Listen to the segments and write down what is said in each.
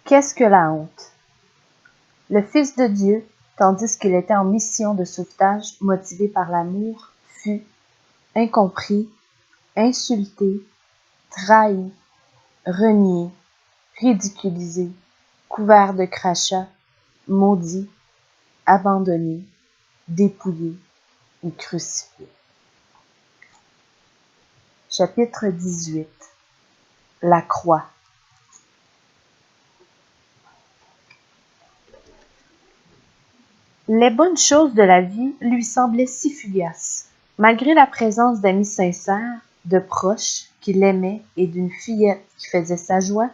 Qu'est-ce que la honte? Le Fils de Dieu, tandis qu'il était en mission de sauvetage motivé par l'amour, fut incompris, insulté, trahi, renié, ridiculisé, couvert de crachats, maudit, abandonné, dépouillé et crucifié. Chapitre 18. La croix. Les bonnes choses de la vie lui semblaient si fugaces. Malgré la présence d'amis sincères, de proches qui l'aimaient et d'une fillette qui faisait sa joie,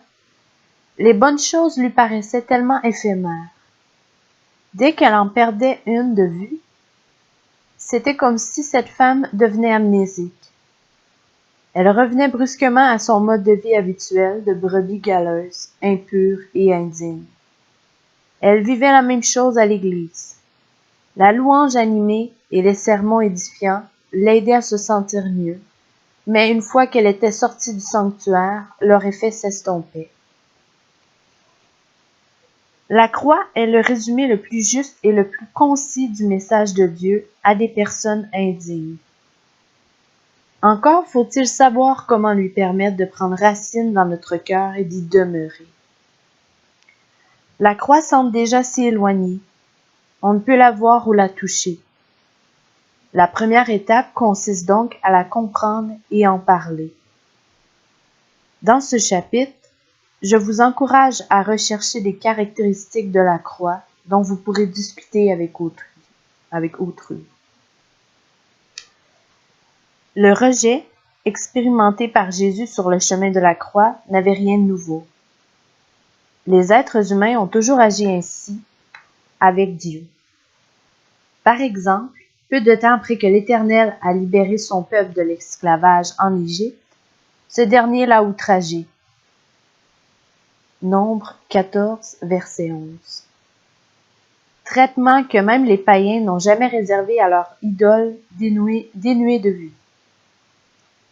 les bonnes choses lui paraissaient tellement éphémères. Dès qu'elle en perdait une de vue, c'était comme si cette femme devenait amnésique. Elle revenait brusquement à son mode de vie habituel de brebis galeuse, impure et indigne. Elle vivait la même chose à l'église. La louange animée et les sermons édifiants l'aidaient à se sentir mieux, mais une fois qu'elle était sortie du sanctuaire, leur effet s'estompait. La croix est le résumé le plus juste et le plus concis du message de Dieu à des personnes indignes. Encore faut-il savoir comment lui permettre de prendre racine dans notre cœur et d'y demeurer. La croix semble déjà si éloignée. On ne peut la voir ou la toucher. La première étape consiste donc à la comprendre et en parler. Dans ce chapitre, je vous encourage à rechercher des caractéristiques de la croix dont vous pourrez discuter avec autrui. Le rejet, expérimenté par Jésus sur le chemin de la croix, n'avait rien de nouveau. Les êtres humains ont toujours agi ainsi avec Dieu. Par exemple, peu de temps après que l'Éternel a libéré son peuple de l'esclavage en Égypte, ce dernier l'a outragé. Nombre 14, verset 11. Traitement que même les païens n'ont jamais réservé à leur idole dénuée de vue.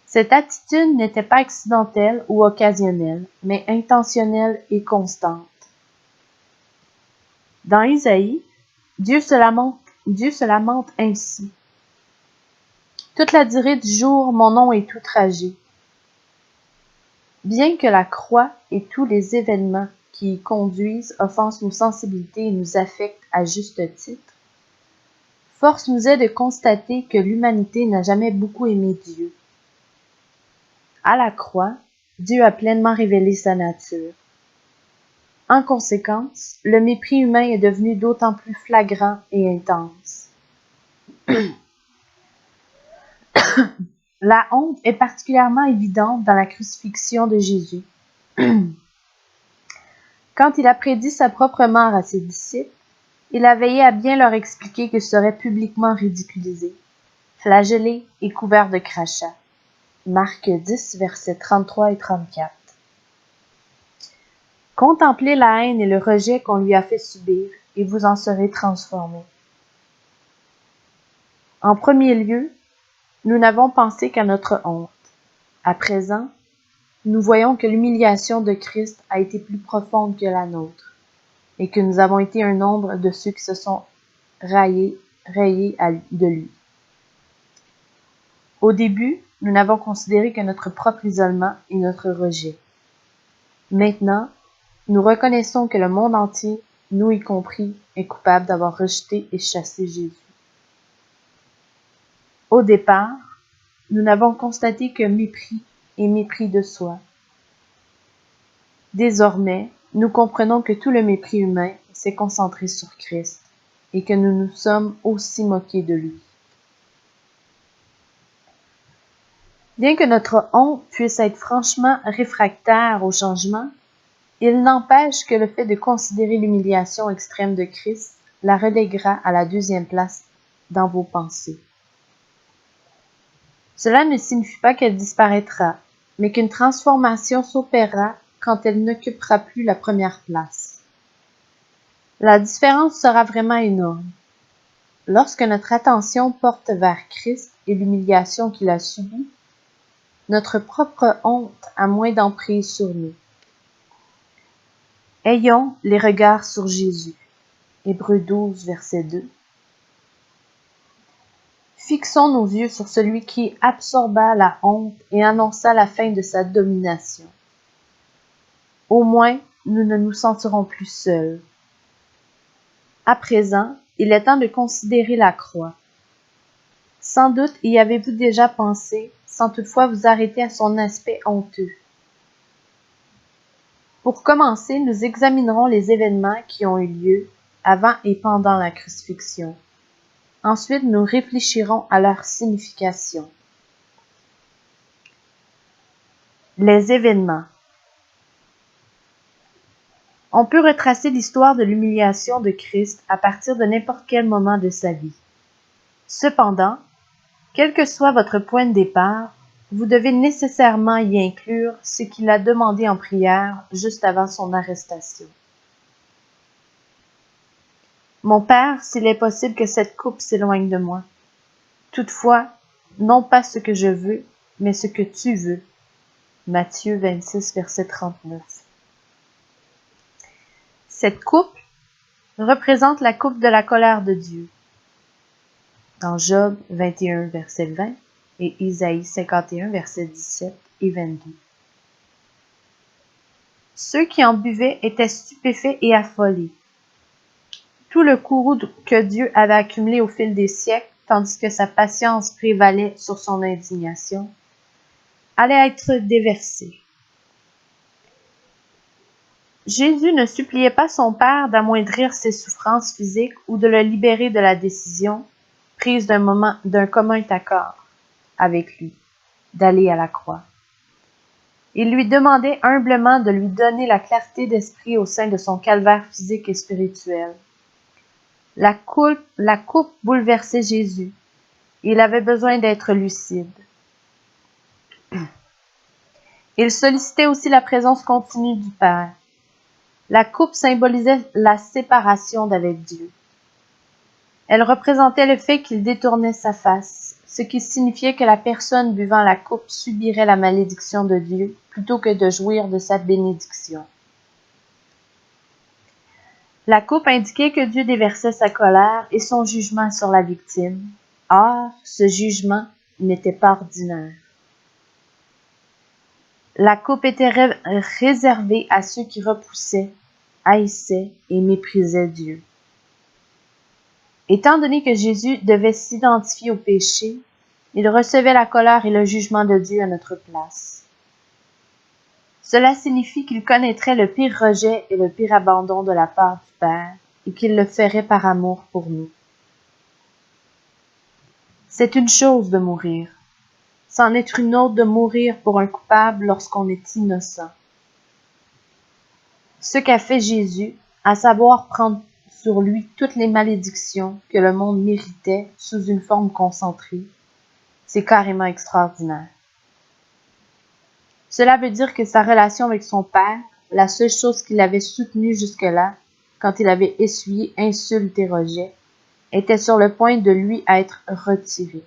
Cette attitude n'était pas accidentelle ou occasionnelle, mais intentionnelle et constante. Dans Isaïe, Dieu se lamente ainsi. Toute la durée du jour, mon nom est outragé. Bien que la croix et tous les événements qui y conduisent offensent nos sensibilités et nous affectent à juste titre, force nous est de constater que l'humanité n'a jamais beaucoup aimé Dieu. À la croix, Dieu a pleinement révélé sa nature. En conséquence, le mépris humain est devenu d'autant plus flagrant et intense. La honte est particulièrement évidente dans la crucifixion de Jésus. Quand il a prédit sa propre mort à ses disciples, il a veillé à bien leur expliquer qu'il serait publiquement ridiculisé, flagellé et couvert de crachats. Marc 10, versets 33 et 34. Contemplez la haine et le rejet qu'on lui a fait subir, et vous en serez transformés. En premier lieu, nous n'avons pensé qu'à notre honte. À présent, nous voyons que l'humiliation de Christ a été plus profonde que la nôtre, et que nous avons été un nombre de ceux qui se sont rayés de lui. Au début, nous n'avons considéré que notre propre isolement et notre rejet. Maintenant, nous reconnaissons que le monde entier, nous y compris, est coupable d'avoir rejeté et chassé Jésus. Au départ, nous n'avons constaté que mépris et mépris de soi. Désormais, nous comprenons que tout le mépris humain s'est concentré sur Christ et que nous nous sommes aussi moqués de lui. Bien que notre honte puisse être franchement réfractaire au changement, il n'empêche que le fait de considérer l'humiliation extrême de Christ la reléguera à la deuxième place dans vos pensées. Cela ne signifie pas qu'elle disparaîtra, mais qu'une transformation s'opérera quand elle n'occupera plus la première place. La différence sera vraiment énorme. Lorsque notre attention porte vers Christ et l'humiliation qu'il a subie, notre propre honte a moins d'emprise sur nous. Ayons les regards sur Jésus. Hébreux 12, verset 2. Fixons nos yeux sur celui qui absorba la honte et annonça la fin de sa domination. Au moins, nous ne nous sentirons plus seuls. À présent, il est temps de considérer la croix. Sans doute y avez-vous déjà pensé, sans toutefois vous arrêter à son aspect honteux. Pour commencer, nous examinerons les événements qui ont eu lieu avant et pendant la crucifixion. Ensuite, nous réfléchirons à leur signification. Les événements. On peut retracer l'histoire de l'humiliation de Christ à partir de n'importe quel moment de sa vie. Cependant, quel que soit votre point de départ, vous devez nécessairement y inclure ce qu'il a demandé en prière juste avant son arrestation. Mon Père, s'il est possible que cette coupe s'éloigne de moi. Toutefois, non pas ce que je veux, mais ce que tu veux. Matthieu 26, verset 39. Cette coupe représente la coupe de la colère de Dieu. Dans Job 21, verset 20 et Isaïe 51, verset 17 et 22. Ceux qui en buvaient étaient stupéfaits et affolés. Tout le courroux que Dieu avait accumulé au fil des siècles, tandis que sa patience prévalait sur son indignation, allait être déversé. Jésus ne suppliait pas son Père d'amoindrir ses souffrances physiques ou de le libérer de la décision, prise d'un commun accord avec lui, d'aller à la croix. Il lui demandait humblement de lui donner la clarté d'esprit au sein de son calvaire physique et spirituel. La coupe bouleversait Jésus. Il avait besoin d'être lucide. Il sollicitait aussi la présence continue du Père. La coupe symbolisait la séparation d'avec Dieu. Elle représentait le fait qu'il détournait sa face, ce qui signifiait que la personne buvant la coupe subirait la malédiction de Dieu plutôt que de jouir de sa bénédiction. La coupe indiquait que Dieu déversait sa colère et son jugement sur la victime. Or, ce jugement n'était pas ordinaire. La coupe était réservée à ceux qui repoussaient, haïssaient et méprisaient Dieu. Étant donné que Jésus devait s'identifier au péché, il recevait la colère et le jugement de Dieu à notre place. Cela signifie qu'il connaîtrait le pire rejet et le pire abandon de la part du Père et qu'il le ferait par amour pour nous. C'est une chose de mourir. C'en est une autre de mourir pour un coupable lorsqu'on est innocent. Ce qu'a fait Jésus, à savoir prendre sur lui toutes les malédictions que le monde méritait sous une forme concentrée, c'est carrément extraordinaire. Cela veut dire que sa relation avec son Père, la seule chose qu'il avait soutenue jusque-là, quand il avait essuyé insultes et rejets, était sur le point de lui être retirée.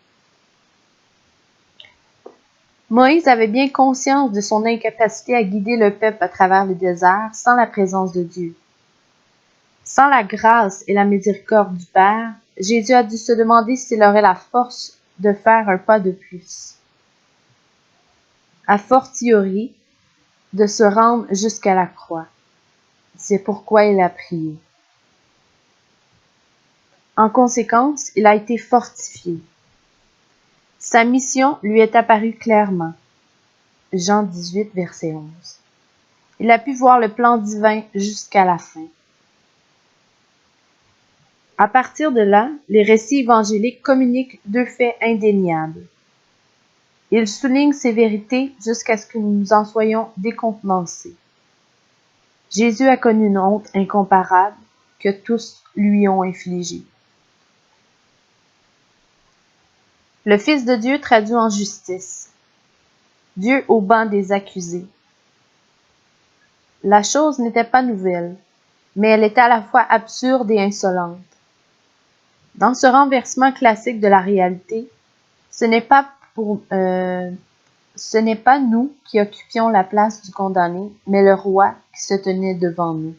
Moïse avait bien conscience de son incapacité à guider le peuple à travers le désert sans la présence de Dieu. Sans la grâce et la miséricorde du Père, Jésus a dû se demander s'il aurait la force de faire un pas de plus. A fortiori, de se rendre jusqu'à la croix. C'est pourquoi il a prié. En conséquence, il a été fortifié. Sa mission lui est apparue clairement. Jean 18, verset 11. Il a pu voir le plan divin jusqu'à la fin. À partir de là, les récits évangéliques communiquent deux faits indéniables. Ils soulignent ces vérités jusqu'à ce que nous en soyons décontenancés. Jésus a connu une honte incomparable que tous lui ont infligée. Le Fils de Dieu traduit en justice. Dieu au banc des accusés. La chose n'était pas nouvelle, mais elle était à la fois absurde et insolente. Dans ce renversement classique de la réalité, ce n'est pas nous qui occupions la place du condamné, mais le roi qui se tenait devant nous.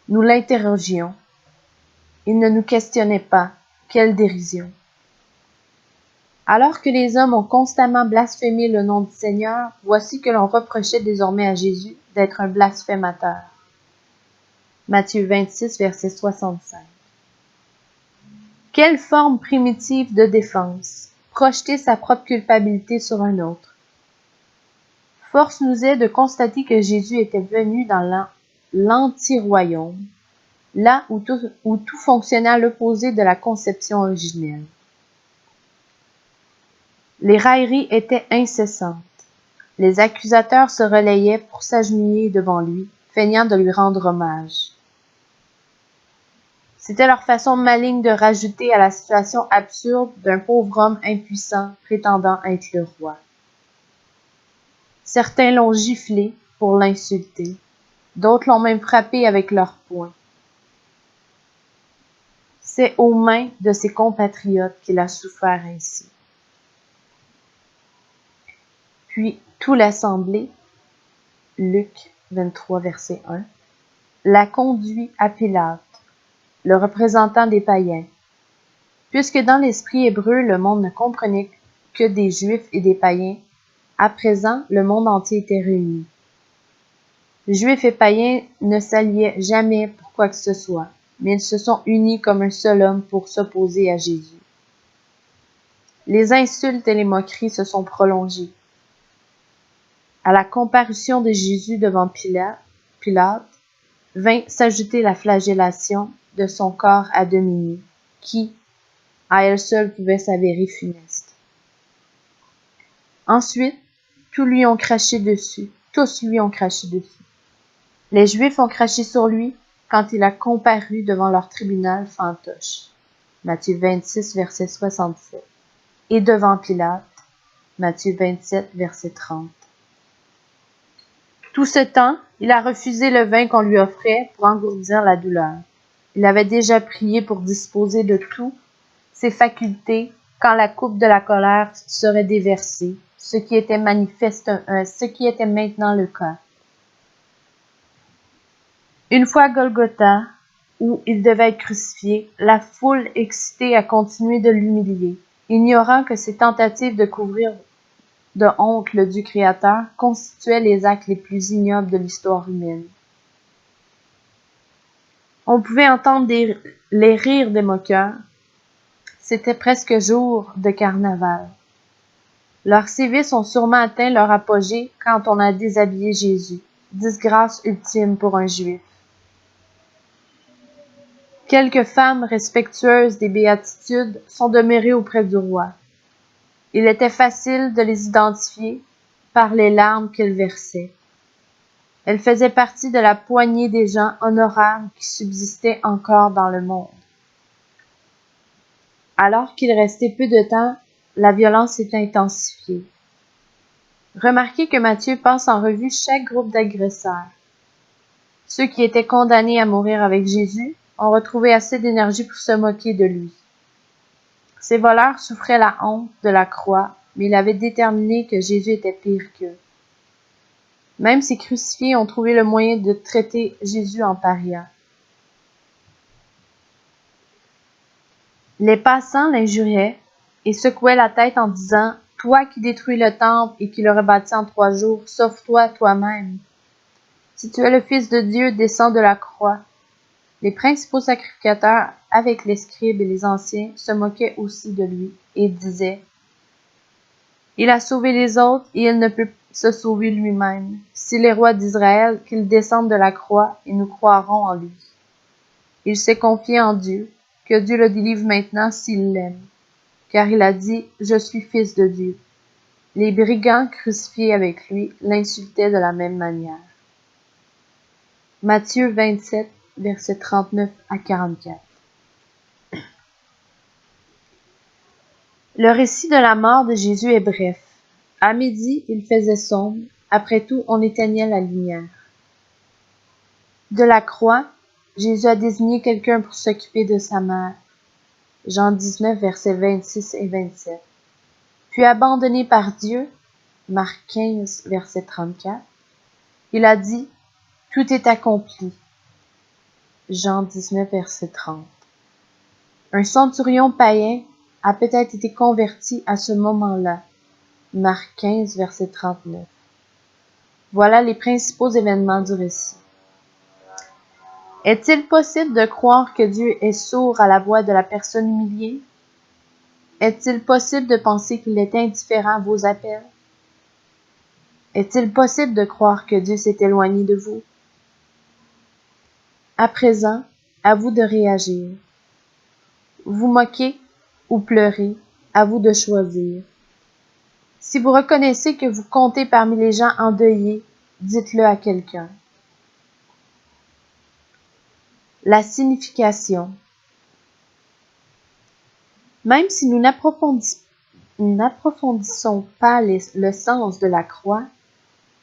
Nous l'interrogions. Il ne nous questionnait pas. Quelle dérision! Alors que les hommes ont constamment blasphémé le nom du Seigneur, voici que l'on reprochait désormais à Jésus d'être un blasphémateur. Matthieu 26, verset 65. Quelle forme primitive de défense! Projeter sa propre culpabilité sur un autre. Force nous est de constater que Jésus était venu dans l'anti-royaume, là où tout fonctionnait à l'opposé de la conception originelle. Les railleries étaient incessantes. Les accusateurs se relayaient pour s'agenouiller devant lui, feignant de lui rendre hommage. C'était leur façon maligne de rajouter à la situation absurde d'un pauvre homme impuissant prétendant être le roi. Certains l'ont giflé pour l'insulter, d'autres l'ont même frappé avec leurs poings. C'est aux mains de ses compatriotes qu'il a souffert ainsi. Puis toute l'assemblée, Luc 23, verset 1, l'a conduit à Pilate, le représentant des païens. Puisque dans l'esprit hébreu, le monde ne comprenait que des Juifs et des païens, à présent, le monde entier était réuni. Juifs et païens ne s'alliaient jamais pour quoi que ce soit, mais ils se sont unis comme un seul homme pour s'opposer à Jésus. Les insultes et les moqueries se sont prolongées. À la comparution de Jésus devant Pilate vint s'ajouter la flagellation de son corps à demi nu, qui, à elle seule, pouvait s'avérer funeste. Ensuite, tous lui ont craché dessus. Les Juifs ont craché sur lui quand il a comparu devant leur tribunal fantoche. Matthieu 26, verset 67. Et devant Pilate. Matthieu 27, verset 30. Tout ce temps, il a refusé le vin qu'on lui offrait pour engourdir la douleur. Il avait déjà prié pour disposer de toutes ses facultés quand la coupe de la colère serait déversée, ce qui était maintenant le cas. Une fois à Golgotha, où il devait être crucifié, la foule excitée a continué de l'humilier, ignorant que ses tentatives de couvrir de honte le Dieu créateur constituaient les actes les plus ignobles de l'histoire humaine. On pouvait entendre les rires des moqueurs. C'était presque jour de carnaval. Leurs sévices ont sûrement atteint leur apogée quand on a déshabillé Jésus, disgrâce ultime pour un Juif. Quelques femmes respectueuses des béatitudes sont demeurées auprès du roi. Il était facile de les identifier par les larmes qu'elles versaient. Elles faisaient partie de la poignée des gens honorables qui subsistaient encore dans le monde. Alors qu'il restait peu de temps, la violence s'est intensifiée. Remarquez que Matthieu passe en revue chaque groupe d'agresseurs. Ceux qui étaient condamnés à mourir avec Jésus ont retrouvé assez d'énergie pour se moquer de lui. Ces voleurs souffraient la honte de la croix, mais il avait déterminé que Jésus était pire qu'eux. Même ces crucifiés ont trouvé le moyen de traiter Jésus en paria. Les passants l'injuriaient et secouaient la tête en disant « Toi qui détruis le temple et qui le rebâtis en 3 jours, sauve-toi toi-même. Si tu es le Fils de Dieu, descends de la croix. » Les principaux sacrificateurs, avec les scribes et les anciens, se moquaient aussi de lui et disaient « Il a sauvé les autres et il ne peut se sauver lui-même. S'il est roi d'Israël, qu'il descende de la croix et nous croirons en lui. » Il s'est confié en Dieu, que Dieu le délivre maintenant s'il l'aime, car il a dit « Je suis fils de Dieu ». Les brigands crucifiés avec lui l'insultaient de la même manière. Matthieu 27, versets 39 à 44. Le récit de la mort de Jésus est bref. À midi, il faisait sombre. Après tout, on éteignait la lumière. De la croix, Jésus a désigné quelqu'un pour s'occuper de sa mère. Jean 19, versets 26 et 27. Puis abandonné par Dieu, Marc 15, verset 34, il a dit « Tout est accompli ». Jean 19, verset 30. Un centurion païen a peut-être été converti à ce moment-là. Marc 15, verset 39. Voilà les principaux événements du récit. Est-il possible de croire que Dieu est sourd à la voix de la personne humiliée? Est-il possible de penser qu'il est indifférent à vos appels? Est-il possible de croire que Dieu s'est éloigné de vous? À présent, à vous de réagir. Vous moquez ou pleurez, à vous de choisir. Si vous reconnaissez que vous comptez parmi les gens endeuillés, dites-le à quelqu'un. La signification. Même si nous n'approfondissons pas le sens de la croix,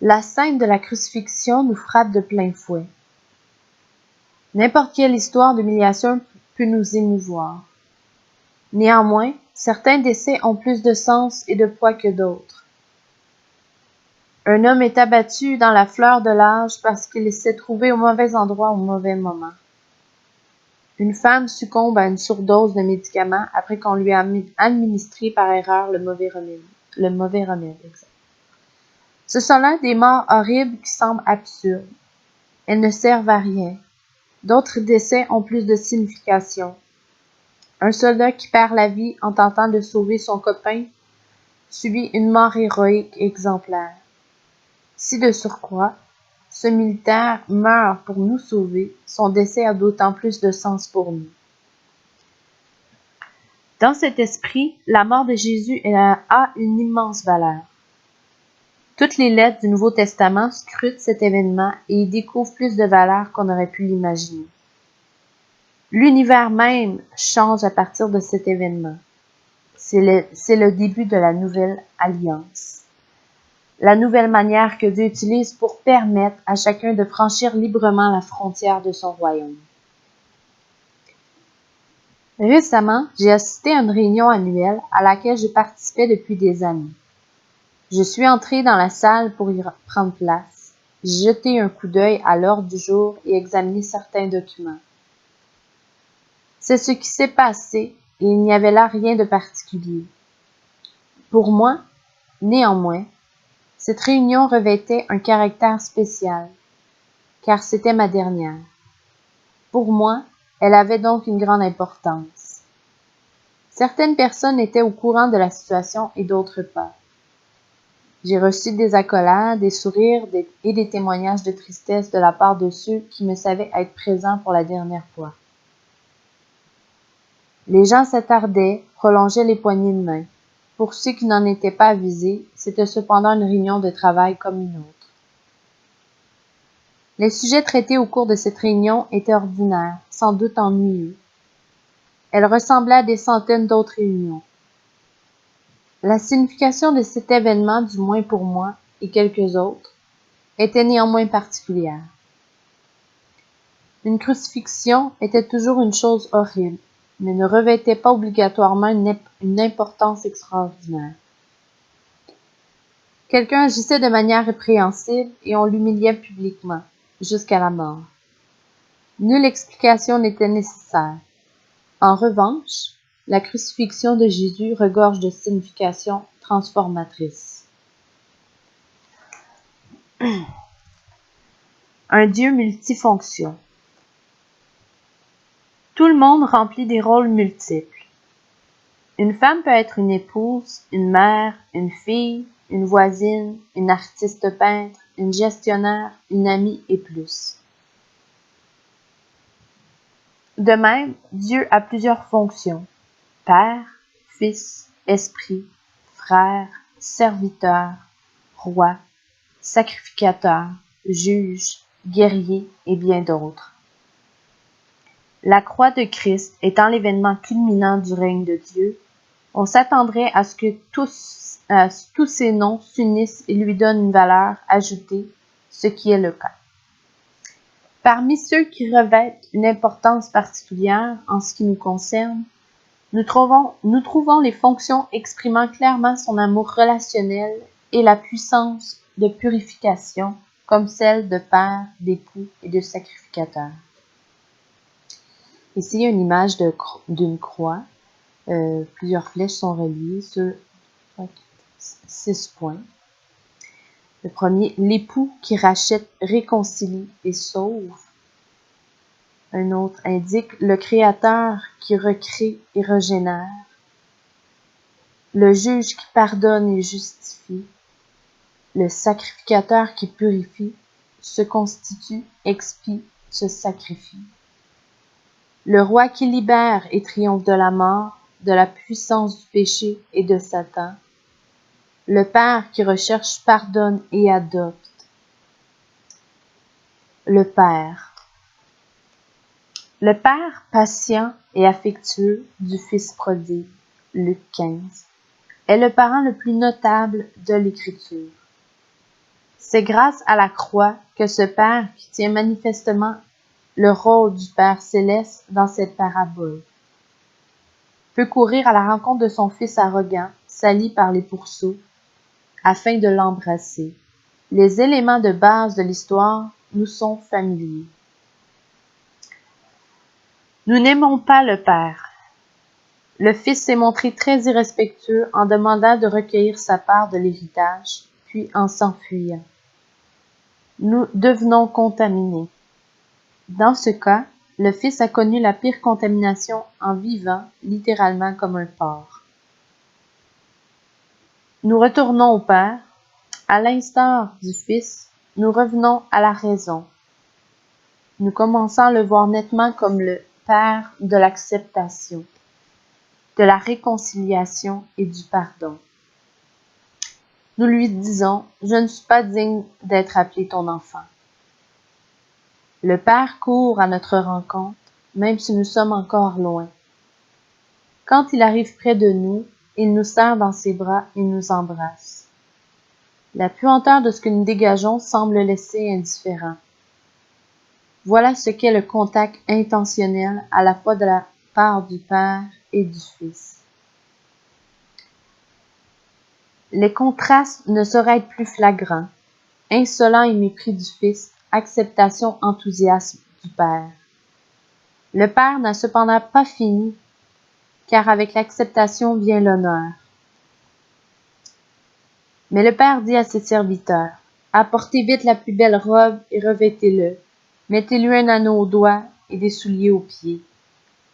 la scène de la crucifixion nous frappe de plein fouet. N'importe quelle histoire d'humiliation peut nous émouvoir. Néanmoins, certains décès ont plus de sens et de poids que d'autres. Un homme est abattu dans la fleur de l'âge parce qu'il s'est trouvé au mauvais endroit au mauvais moment. Une femme succombe à une surdose de médicaments après qu'on lui a administré par erreur le mauvais remède. Ce sont là des morts horribles qui semblent absurdes. Elles ne servent à rien. D'autres décès ont plus de signification. Un soldat qui perd la vie en tentant de sauver son copain subit une mort héroïque exemplaire. Si de surcroît, ce militaire meurt pour nous sauver, son décès a d'autant plus de sens pour nous. Dans cet esprit, la mort de Jésus a une immense valeur. Toutes les lettres du Nouveau Testament scrutent cet événement et y découvrent plus de valeur qu'on aurait pu l'imaginer. L'univers même change à partir de cet événement. C'est le début de la nouvelle alliance. La nouvelle manière que Dieu utilise pour permettre à chacun de franchir librement la frontière de son royaume. Récemment, j'ai assisté à une réunion annuelle à laquelle je participais depuis des années. Je suis entrée dans la salle pour y prendre place, jeter un coup d'œil à l'ordre du jour et examiner certains documents. C'est ce qui s'est passé et il n'y avait là rien de particulier. Pour moi, néanmoins, cette réunion revêtait un caractère spécial, car c'était ma dernière. Pour moi, elle avait donc une grande importance. Certaines personnes étaient au courant de la situation et d'autres pas. J'ai reçu des accolades, des sourires et des témoignages de tristesse de la part de ceux qui me savaient être présents pour la dernière fois. Les gens s'attardaient, prolongeaient les poignées de main. Pour ceux qui n'en étaient pas avisés, c'était cependant une réunion de travail comme une autre. Les sujets traités au cours de cette réunion étaient ordinaires, sans doute ennuyeux. Elle ressemblait à des centaines d'autres réunions. La signification de cet événement, du moins pour moi et quelques autres, était néanmoins particulière. Une crucifixion était toujours une chose horrible, mais ne revêtait pas obligatoirement une importance extraordinaire. Quelqu'un agissait de manière répréhensible et on l'humiliait publiquement, jusqu'à la mort. Nulle explication n'était nécessaire. En revanche, la crucifixion de Jésus regorge de significations transformatrices. Un Dieu multifonction. Tout le monde remplit des rôles multiples. Une femme peut être une épouse, une mère, une fille, une voisine, une artiste peintre, une gestionnaire, une amie et plus. De même, Dieu a plusieurs fonctions: Père, Fils, Esprit, Frère, Serviteur, Roi, Sacrificateur, Juge, Guerrier et bien d'autres. La croix de Christ étant l'événement culminant du règne de Dieu, on s'attendrait à ce que tous ces noms s'unissent et lui donnent une valeur ajoutée, ce qui est le cas. Parmi ceux qui revêtent une importance particulière en ce qui nous concerne, nous trouvons les fonctions exprimant clairement son amour relationnel et la puissance de purification, comme celle de père, d'époux et de sacrificateur. Ici, il y a une image d'une croix. Plusieurs flèches sont reliées sur 6 points. Le premier, l'époux qui rachète, réconcilie et sauve. Un autre indique le Créateur qui recrée et régénère. Le juge qui pardonne et justifie. Le sacrificateur qui purifie, se constitue, expie, se sacrifie. Le roi qui libère et triomphe de la mort, de la puissance du péché et de Satan. Le Père qui recherche, pardonne et adopte. Le Père. Le Père patient et affectueux du Fils prodigue, Luc 15, est le parent le plus notable de l'Écriture. C'est grâce à la croix que ce Père, qui tient manifestement le rôle du Père céleste dans cette parabole, peut courir à la rencontre de son fils arrogant, sali par les pourceaux, afin de l'embrasser. Les éléments de base de l'histoire nous sont familiers. Nous n'aimons pas le Père. Le Fils s'est montré très irrespectueux en demandant de recueillir sa part de l'héritage, puis en s'enfuyant. Nous devenons contaminés. Dans ce cas, le Fils a connu la pire contamination en vivant littéralement comme un porc. Nous retournons au Père. À l'instar du Fils, nous revenons à la raison. Nous commençons à le voir nettement comme le Père de l'acceptation, de la réconciliation et du pardon. Nous lui disons, « Je ne suis pas digne d'être appelé ton enfant. » Le Père court à notre rencontre, même si nous sommes encore loin. Quand il arrive près de nous, il nous serre dans ses bras et nous embrasse. La puanteur de ce que nous dégageons semble le laisser indifférent. Voilà ce qu'est le contact intentionnel à la fois de la part du Père et du Fils. Les contrastes ne sauraient être plus flagrants. Insolent et mépris du Fils, acceptation, enthousiasme du Père. Le Père n'a cependant pas fini, car avec l'acceptation vient l'honneur. Mais le Père dit à ses serviteurs, « Apportez vite la plus belle robe et revêtez-le. Mettez-lui un anneau au doigt et des souliers aux pieds.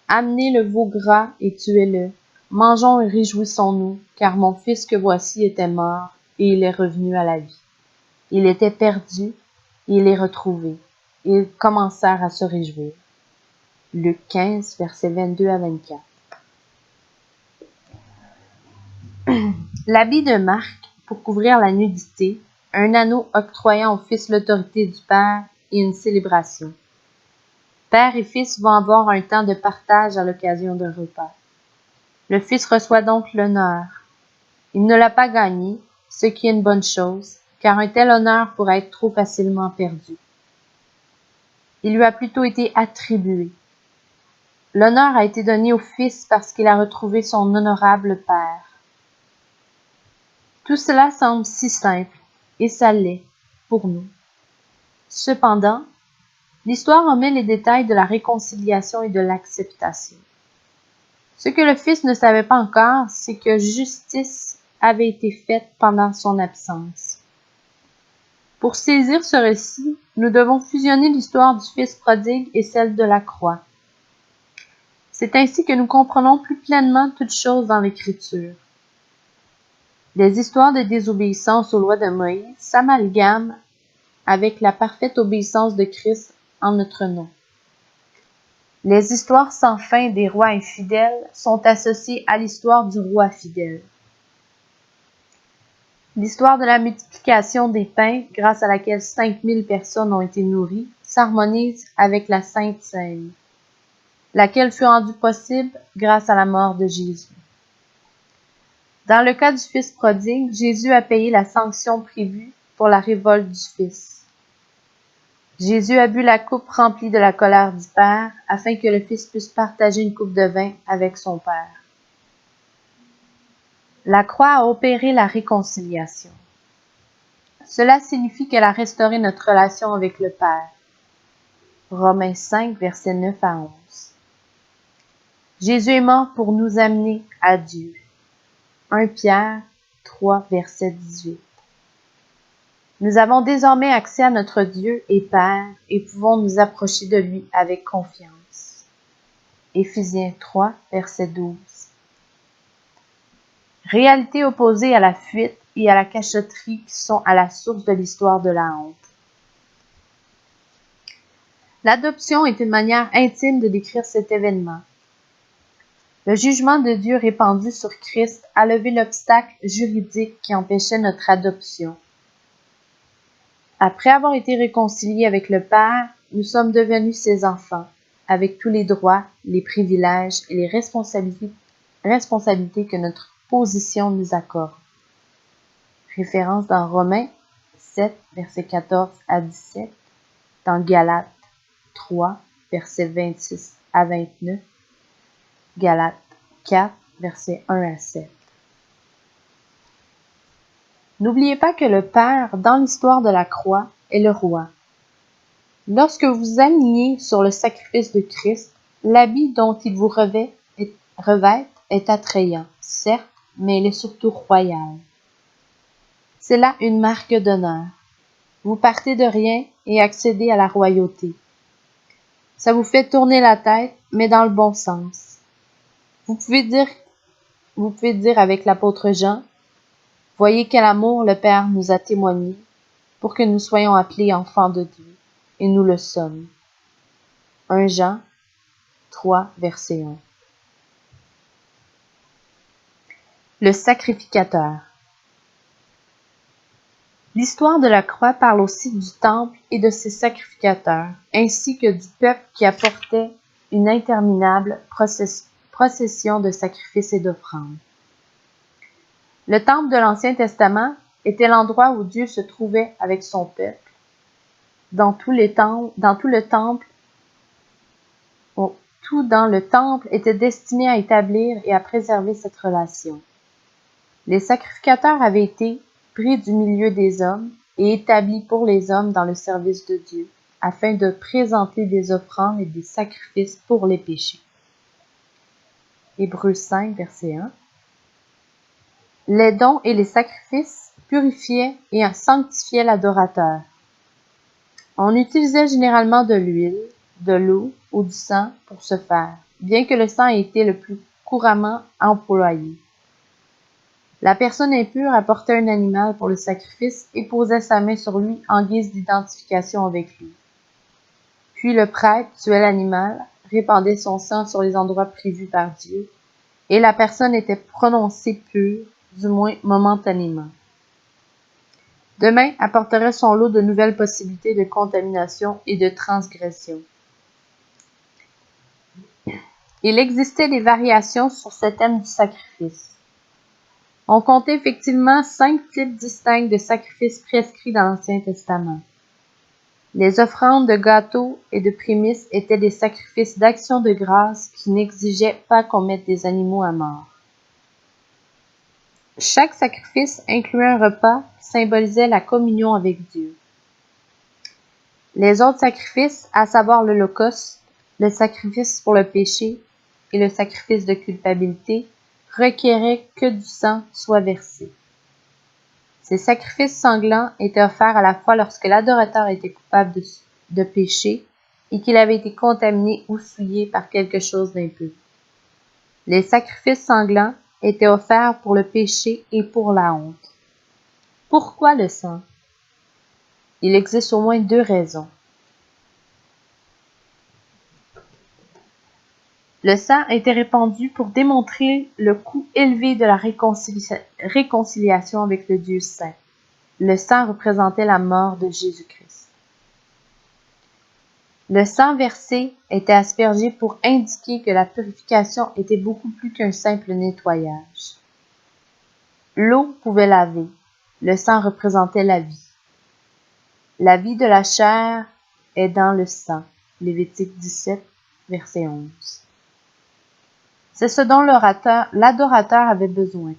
Amenez le veau gras et tuez-le. Mangeons et réjouissons-nous, car mon fils que voici était mort et il est revenu à la vie. Il était perdu et il est retrouvé. Et ils commencèrent à se réjouir. » Luc 15, versets 22 à 24. L'habit de Marc pour couvrir la nudité, un anneau octroyant au Fils l'autorité du Père et une célébration. Père et Fils vont avoir un temps de partage à l'occasion d'un repas. Le Fils reçoit donc l'honneur. Il ne l'a pas gagné, ce qui est une bonne chose, car un tel honneur pourrait être trop facilement perdu. Il lui a plutôt été attribué. L'honneur a été donné au Fils parce qu'il a retrouvé son honorable Père. Tout cela semble si simple, et ça l'est, pour nous. Cependant, l'histoire omet les détails de la réconciliation et de l'acceptation. Ce que le Fils ne savait pas encore, c'est que justice avait été faite pendant son absence. Pour saisir ce récit, nous devons fusionner l'histoire du Fils prodigue et celle de la croix. C'est ainsi que nous comprenons plus pleinement toutes choses dans l'Écriture. Les histoires de désobéissance aux lois de Moïse s'amalgament avec la parfaite obéissance de Christ en notre nom. Les histoires sans fin des rois infidèles sont associées à l'histoire du roi fidèle. L'histoire de la multiplication des pains, grâce à laquelle 5000 personnes ont été nourries, s'harmonise avec la Sainte Seine, laquelle fut rendue possible grâce à la mort de Jésus. Dans le cas du Fils prodigue, Jésus a payé la sanction prévue pour la révolte du Fils. Jésus a bu la coupe remplie de la colère du Père, afin que le Fils puisse partager une coupe de vin avec son Père. La croix a opéré la réconciliation. Cela signifie qu'elle a restauré notre relation avec le Père. Romains 5, versets 9 à 11. Jésus est mort pour nous amener à Dieu. 1 Pierre 3, verset 18. Nous avons désormais accès à notre Dieu et Père et pouvons nous approcher de lui avec confiance. Éphésiens 3, verset 12. Réalité opposée à la fuite et à la cachotterie qui sont à la source de l'histoire de la honte. L'adoption est une manière intime de décrire cet événement. Le jugement de Dieu répandu sur Christ a levé l'obstacle juridique qui empêchait notre adoption. Après avoir été réconciliés avec le Père, nous sommes devenus ses enfants, avec tous les droits, les privilèges et les responsabilités que notre position nous accorde. Référence dans Romains 7, versets 14 à 17, dans Galates 3, versets 26 à 29, Galates 4, versets 1 à 7. N'oubliez pas que le Père, dans l'histoire de la croix, est le roi. Lorsque vous vous alignez sur le sacrifice de Christ, l'habit dont il vous revêt est attrayant, certes, mais il est surtout royal. C'est là une marque d'honneur. Vous partez de rien et accédez à la royauté. Ça vous fait tourner la tête, mais dans le bon sens. Vous pouvez dire avec l'apôtre Jean, « Voyez quel amour le Père nous a témoigné pour que nous soyons appelés enfants de Dieu, et nous le sommes. » 1 Jean 3, verset 1. Le sacrificateur. L'histoire de la croix parle aussi du temple et de ses sacrificateurs, ainsi que du peuple qui apportait une interminable procession de sacrifices et d'offrandes. Le temple de l'Ancien Testament était l'endroit où Dieu se trouvait avec son peuple. Tout dans le temple était destiné à établir et à préserver cette relation. Les sacrificateurs avaient été pris du milieu des hommes et établis pour les hommes dans le service de Dieu, afin de présenter des offrandes et des sacrifices pour les péchés. Hébreux 5, verset 1. Les dons et les sacrifices purifiaient et sanctifiaient l'adorateur. On utilisait généralement de l'huile, de l'eau ou du sang pour ce faire, bien que le sang ait été le plus couramment employé. La personne impure apportait un animal pour le sacrifice et posait sa main sur lui en guise d'identification avec lui. Puis le prêtre tuait l'animal, répandait son sang sur les endroits prévus par Dieu, et la personne était prononcée pure, du moins momentanément. Demain apporterait son lot de nouvelles possibilités de contamination et de transgression. Il existait des variations sur ce thème du sacrifice. On comptait effectivement 5 types distincts de sacrifices prescrits dans l'Ancien Testament. Les offrandes de gâteaux et de prémices étaient des sacrifices d'action de grâce qui n'exigeaient pas qu'on mette des animaux à mort. Chaque sacrifice incluait un repas qui symbolisait la communion avec Dieu. Les autres sacrifices, à savoir l'Holocauste, le sacrifice pour le péché et le sacrifice de culpabilité, requéraient que du sang soit versé. Ces sacrifices sanglants étaient offerts à la fois lorsque l'adorateur était coupable de péché et qu'il avait été contaminé ou souillé par quelque chose d'impur. Les sacrifices sanglants étaient offerts pour le péché et pour la honte. Pourquoi le sang? Il existe au moins 2 raisons. Le sang était répandu pour démontrer le coût élevé de la réconciliation avec le Dieu saint. Le sang représentait la mort de Jésus-Christ. Le sang versé était aspergé pour indiquer que la purification était beaucoup plus qu'un simple nettoyage. L'eau pouvait laver, le sang représentait la vie. La vie de la chair est dans le sang. Lévitique 17, verset 11. C'est ce dont l'adorateur avait besoin.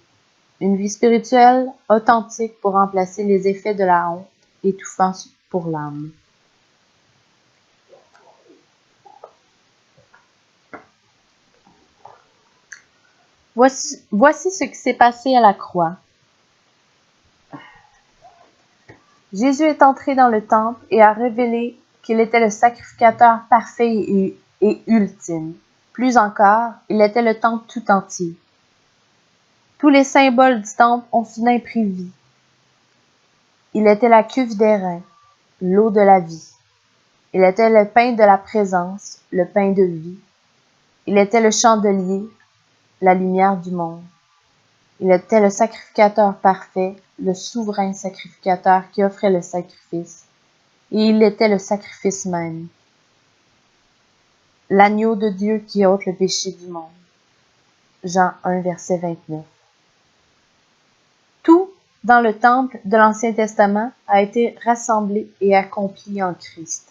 Une vie spirituelle authentique pour remplacer les effets de la honte, étouffant pour l'âme. Voici ce qui s'est passé à la croix. Jésus est entré dans le temple et a révélé qu'il était le sacrificateur parfait et ultime. Plus encore, il était le temple tout entier. Tous les symboles du temple ont soudain pris vie. Il était la cuve d'airain, l'eau de la vie. Il était le pain de la présence, le pain de vie. Il était le chandelier, la lumière du monde. Il était le sacrificateur parfait, le souverain sacrificateur qui offrait le sacrifice. Et il était le sacrifice même. L'agneau de Dieu qui ôte le péché du monde. Jean 1, verset 29. Tout dans le temple de l'Ancien Testament a été rassemblé et accompli en Christ.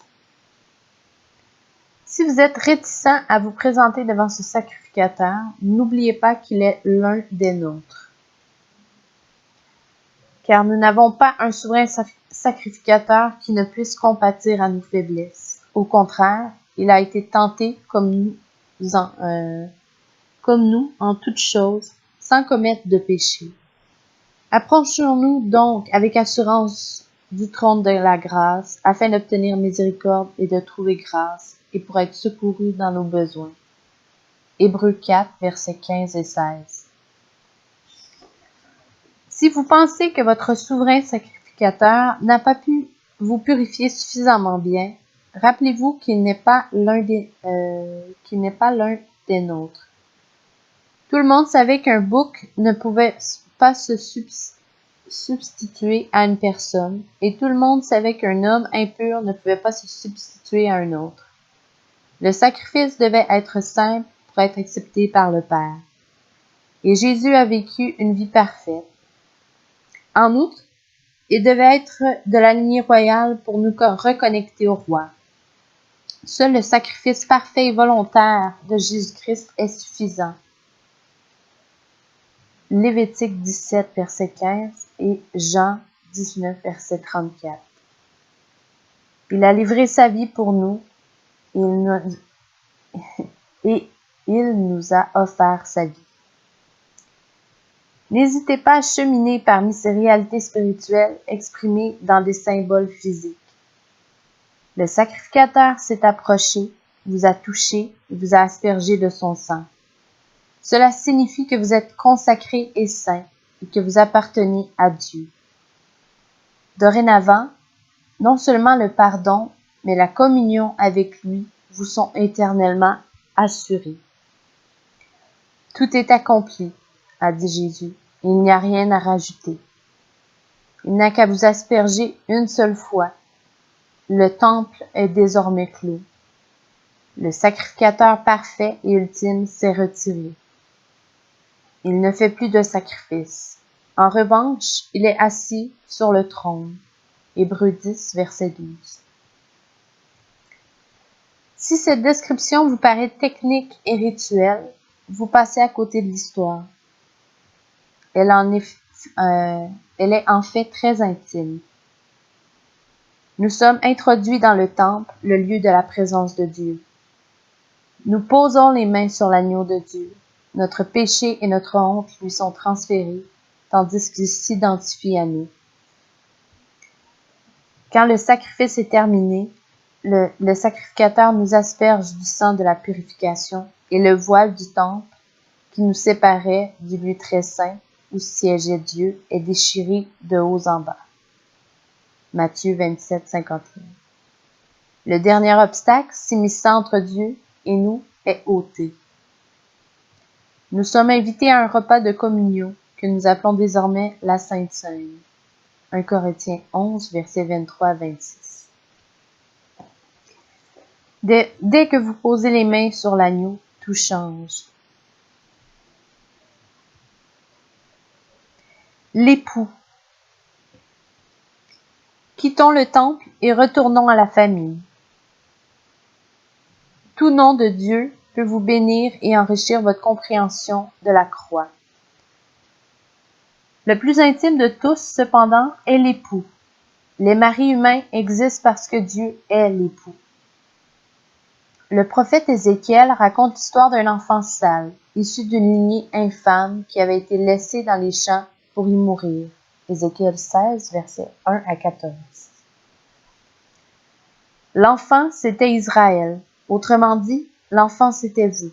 Si vous êtes réticent à vous présenter devant ce sacrificateur, n'oubliez pas qu'il est l'un des nôtres. Car nous n'avons pas un souverain sacrificateur qui ne puisse compatir à nos faiblesses. Au contraire, il a été tenté comme nous en toutes choses, sans commettre de péché. Approchons-nous donc avec assurance du trône de la grâce, afin d'obtenir miséricorde et de trouver grâce, et pour être secourus dans nos besoins. Hébreux 4, versets 15 et 16. Si vous pensez que votre souverain sacrificateur n'a pas pu vous purifier suffisamment bien, rappelez-vous qu'il n'est pas l'un des nôtres. Tout le monde savait qu'un bouc ne pouvait pas se substituer à une personne, et tout le monde savait qu'un homme impur ne pouvait pas se substituer à un autre. Le sacrifice devait être simple pour être accepté par le Père. Et Jésus a vécu une vie parfaite. En outre, il devait être de la lignée royale pour nous reconnecter au roi. Seul le sacrifice parfait et volontaire de Jésus-Christ est suffisant. Lévitique 17, verset 15 et Jean 19, verset 34. Il a livré sa vie pour nous et il nous a offert sa vie. N'hésitez pas à cheminer parmi ces réalités spirituelles exprimées dans des symboles physiques. Le sacrificateur s'est approché, vous a touché et vous a aspergé de son sang. Cela signifie que vous êtes consacrés et saints et que vous appartenez à Dieu. Dorénavant, non seulement le pardon, mais la communion avec lui vous sont éternellement assurés. Tout est accompli, a dit Jésus. Il n'y a rien à rajouter. Il n'a qu'à vous asperger une seule fois. Le temple est désormais clos. Le sacrificateur parfait et ultime s'est retiré. Il ne fait plus de sacrifice. En revanche, il est assis sur le trône. Hébreux 10, verset 12. Si cette description vous paraît technique et rituelle, vous passez à côté de l'histoire. Elle est en fait très intime. Nous sommes introduits dans le temple, le lieu de la présence de Dieu. Nous posons les mains sur l'agneau de Dieu. Notre péché et notre honte lui sont transférés, tandis qu'il s'identifie à nous. Quand le sacrifice est terminé, le sacrificateur nous asperge du sang de la purification et le voile du temple qui nous séparait du lieu très saint où siégeait Dieu est déchiré de haut en bas. Matthieu 27, 51. Le dernier obstacle s'immisçant entre Dieu et nous est ôté. Nous sommes invités à un repas de communion que nous appelons désormais la Sainte Seine. 1 Corinthiens 11, versets 23 à 26. Dès que vous posez les mains sur l'agneau, tout change. L'époux. Quittons le temple et retournons à la famille. Tout nom de Dieu peut vous bénir et enrichir votre compréhension de la croix. Le plus intime de tous, cependant, est l'époux. Les maris humains existent parce que Dieu est l'époux. Le prophète Ézéchiel raconte l'histoire d'un enfant sale, issu d'une lignée infâme qui avait été laissé dans les champs pour y mourir. Ézéchiel 16, versets 1 à 14. L'enfant, c'était Israël. Autrement dit, l'enfant, c'était vous.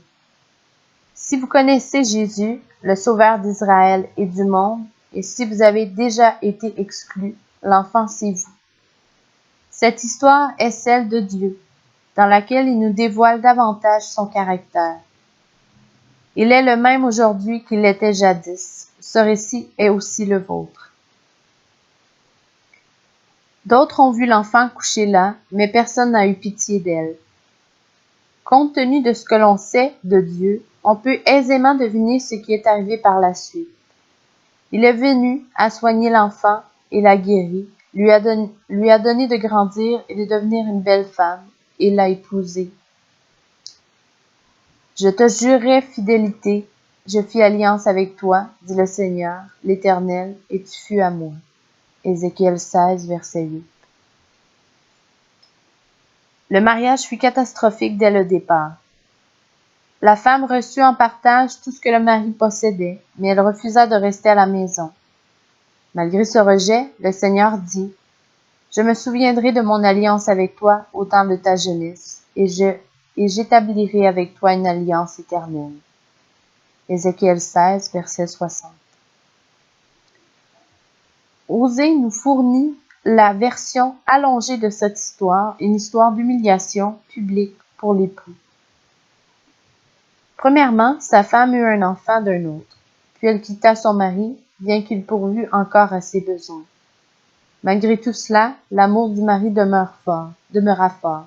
Si vous connaissez Jésus, le Sauveur d'Israël et du monde, et si vous avez déjà été exclu, l'enfant, c'est vous. Cette histoire est celle de Dieu, dans laquelle il nous dévoile davantage son caractère. Il est le même aujourd'hui qu'il l'était jadis. Ce récit est aussi le vôtre. D'autres ont vu l'enfant couché là, mais personne n'a eu pitié d'elle. Compte tenu de ce que l'on sait de Dieu, on peut aisément deviner ce qui est arrivé par la suite. Il est venu à soigner l'enfant et l'a guéri, lui a donné de grandir et de devenir une belle femme, et l'a épousée. Je te jurai fidélité, je fis alliance avec toi, dit le Seigneur, l'Éternel, et tu fus à moi. Ézéchiel 16, verset 8. Le mariage fut catastrophique dès le départ. La femme reçut en partage tout ce que le mari possédait, mais elle refusa de rester à la maison. Malgré ce rejet, le Seigneur dit, « Je me souviendrai de mon alliance avec toi au temps de ta jeunesse, et j'établirai avec toi une alliance éternelle. » Ézéchiel 16, verset 60. Osée nous fournit la version allongée de cette histoire, une histoire d'humiliation publique pour l'époux. Premièrement, sa femme eut un enfant d'un autre, puis elle quitta son mari, bien qu'il pourvût encore à ses besoins. Malgré tout cela, l'amour du mari demeura fort.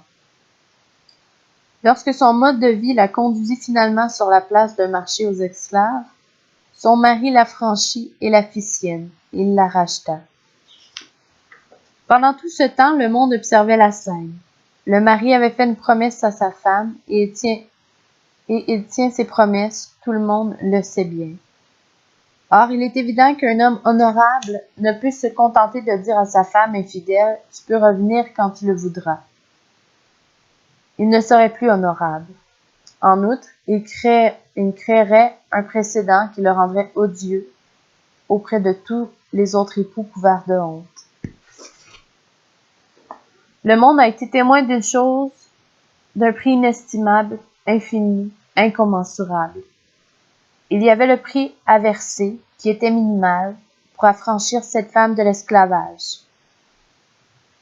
Lorsque son mode de vie la conduisit finalement sur la place d'un marché aux esclaves, son mari la franchit et la fit sienne. Il la racheta. Pendant tout ce temps, le monde observait la scène. Le mari avait fait une promesse à sa femme et il tient ses promesses, tout le monde le sait bien. Or, il est évident qu'un homme honorable ne peut se contenter de dire à sa femme infidèle « Tu peux revenir quand tu le voudras ». Il ne serait plus honorable. En outre, il créerait un précédent qui le rendrait odieux auprès de tous les autres époux couverts de honte. Le monde a été témoin d'une chose d'un prix inestimable, infini, incommensurable. Il y avait le prix à verser, qui était minimal, pour affranchir cette femme de l'esclavage.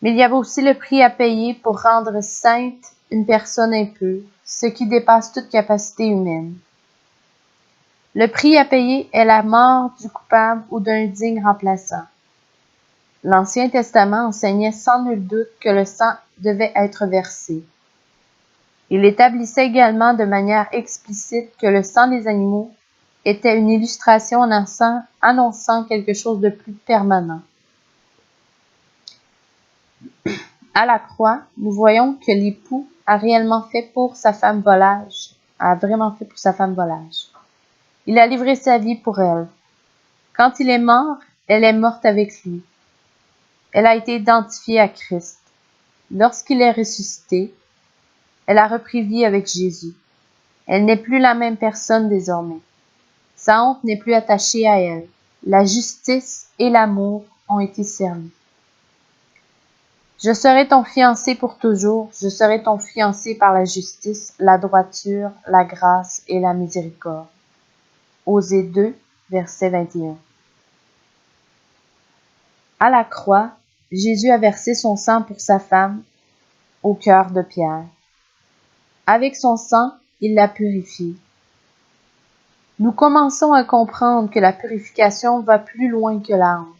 Mais il y avait aussi le prix à payer pour rendre sainte une personne impure, ce qui dépasse toute capacité humaine. Le prix à payer est la mort du coupable ou d'un digne remplaçant. L'Ancien Testament enseignait sans nul doute que le sang devait être versé. Il établissait également de manière explicite que le sang des animaux était une illustration annonçant quelque chose de plus permanent. À la croix, nous voyons que l'époux a vraiment fait pour sa femme volage, Il a livré sa vie pour elle. Quand il est mort, elle est morte avec lui. Elle a été identifiée à Christ. Lorsqu'il est ressuscité, elle a repris vie avec Jésus. Elle n'est plus la même personne désormais. Sa honte n'est plus attachée à elle. La justice et l'amour ont été servis. Je serai ton fiancé pour toujours, je serai ton fiancé par la justice, la droiture, la grâce et la miséricorde. Osée 2, verset 21. À la croix, Jésus a versé son sang pour sa femme au cœur de pierre. Avec son sang, il l'a purifiée. Nous commençons à comprendre que la purification va plus loin que la honte.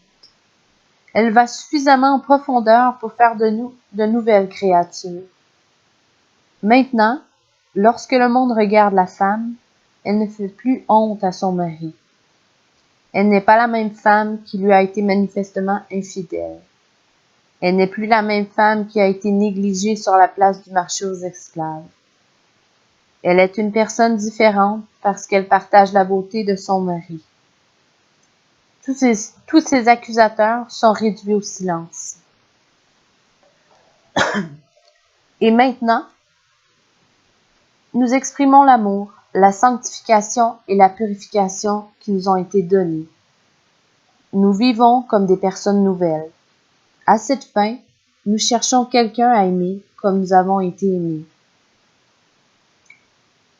Elle va suffisamment en profondeur pour faire de nous de nouvelles créatures. Maintenant, lorsque le monde regarde la femme, elle ne fait plus honte à son mari. Elle n'est pas la même femme qui lui a été manifestement infidèle. Elle n'est plus la même femme qui a été négligée sur la place du marché aux esclaves. Elle est une personne différente parce qu'elle partage la beauté de son mari. Tous ces accusateurs sont réduits au silence. Et maintenant, nous exprimons l'amour, la sanctification et la purification qui nous ont été données. Nous vivons comme des personnes nouvelles. À cette fin, nous cherchons quelqu'un à aimer comme nous avons été aimés.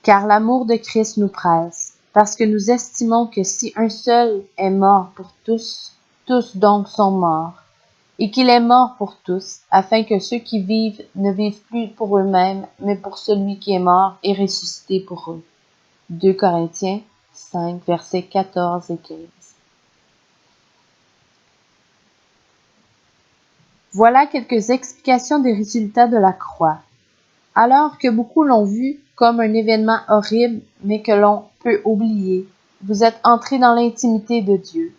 Car l'amour de Christ nous presse, parce que nous estimons que si un seul est mort pour tous, tous donc sont morts, et qu'il est mort pour tous, afin que ceux qui vivent ne vivent plus pour eux-mêmes, mais pour celui qui est mort et ressuscité pour eux. 2 Corinthiens 5, versets 14 et 15. Voilà quelques explications des résultats de la croix. Alors que beaucoup l'ont vu comme un événement horrible, mais que l'on peut oublier, vous êtes entrés dans l'intimité de Dieu.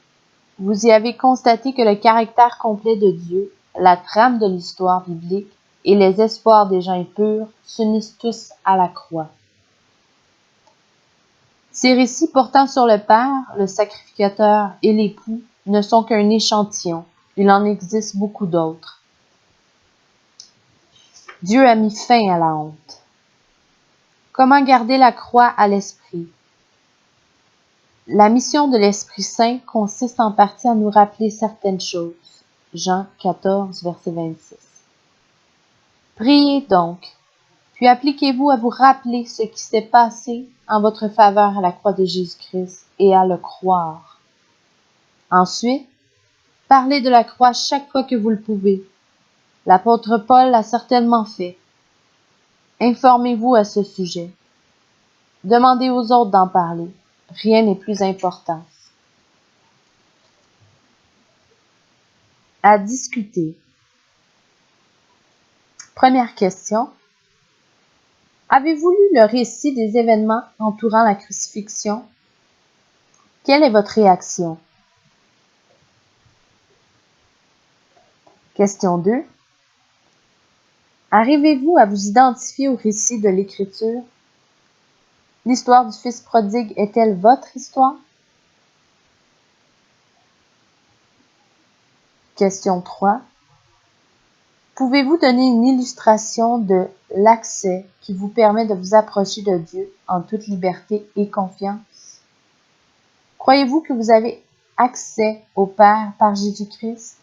Vous y avez constaté que le caractère complet de Dieu, la trame de l'histoire biblique et les espoirs des gens impurs s'unissent tous à la croix. Ces récits portant sur le Père, le sacrificateur et l'époux ne sont qu'un échantillon. Il en existe beaucoup d'autres. Dieu a mis fin à la honte. Comment garder la croix à l'esprit? La mission de l'Esprit Saint consiste en partie à nous rappeler certaines choses. Jean 14, verset 26. Priez donc, puis appliquez-vous à vous rappeler ce qui s'est passé en votre faveur à la croix de Jésus-Christ et à le croire. Ensuite, parlez de la croix chaque fois que vous le pouvez. L'apôtre Paul l'a certainement fait. Informez-vous à ce sujet. Demandez aux autres d'en parler. Rien n'est plus important. À discuter. Première question. Avez-vous lu le récit des événements entourant la crucifixion? Quelle est votre réaction? Question 2. Arrivez-vous à vous identifier au récit de l'Écriture? L'histoire du Fils prodigue est-elle votre histoire? Question 3. Pouvez-vous donner une illustration de l'accès qui vous permet de vous approcher de Dieu en toute liberté et confiance? Croyez-vous que vous avez accès au Père par Jésus-Christ?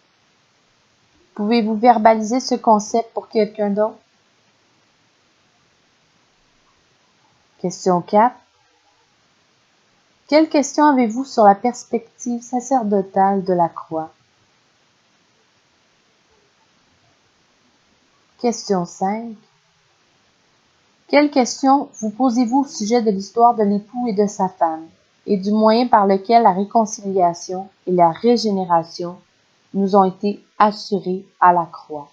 Pouvez-vous verbaliser ce concept pour quelqu'un d'autre? Question 4. Quelle question avez-vous sur la perspective sacerdotale de la croix? Question 5. Quelles questions vous posez-vous au sujet de l'histoire de l'époux et de sa femme, et du moyen par lequel la réconciliation et la régénération nous ont été assurées à la croix?